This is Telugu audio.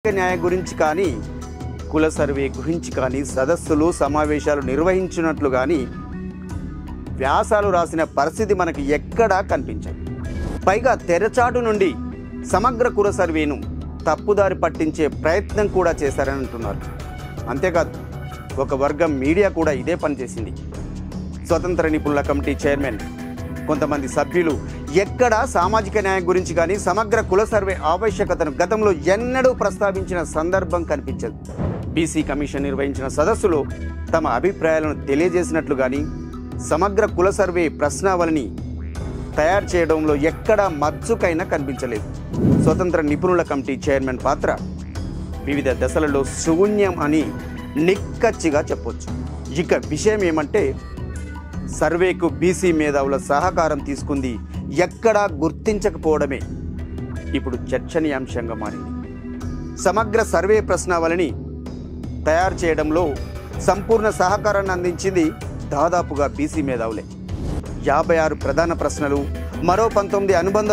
న్యాయం గురించి కానీ కుల సర్వే గురించి కానీ సదస్సులు సమావేశాలు నిర్వహించినట్లు కానీ వ్యాసాలు రాసిన పరిస్థితి మనకి ఎక్కడా కనిపించదు. పైగా తెరచాటు నుండి సమగ్ర కుల సర్వేను తప్పుదారి పట్టించే ప్రయత్నం కూడా చేశారని అంటున్నారు. అంతేకాదు ఒక వర్గం మీడియా కూడా ఇదే పనిచేసింది. స్వతంత్ర నిపుణుల కమిటీ చైర్మన్ కొంతమంది సభ్యులు ఎక్కడా సామాజిక న్యాయం గురించి కానీ సమగ్ర కుల సర్వే ఆవశ్యకతను గతంలో ఎన్నడూ ప్రస్తావించిన సందర్భం కనిపించదు. బీసీ కమిషన్ నిర్వహించిన సదస్సులో తమ అభిప్రాయాలను తెలియజేసినట్లు కానీ సమగ్ర కుల సర్వే ప్రశ్నావళిని తయారు చేయడంలో ఎక్కడా మచ్చుకైనా కనిపించలేదు. స్వతంత్ర నిపుణుల కమిటీ చైర్మన్ పాత్ర వివిధ దశలలో శూన్యం అని నిక్కచ్చిగా చెప్పొచ్చు. ఇక విషయం ఏమంటే సర్వేకు బీసీ మేధావుల సహకారం తీసుకుంది ఎక్కడా గుర్తించకపోవడమే ఇప్పుడు చర్చనీయాంశంగా మారింది. సమగ్ర సర్వే ప్రశ్నావళిని తయారు చేయడంలో సంపూర్ణ సహకారాన్ని అందించింది దాదాపుగా బీసీ మేధావులే. 56 ప్రధాన ప్రశ్నలు, మరో 19 అనుబంధ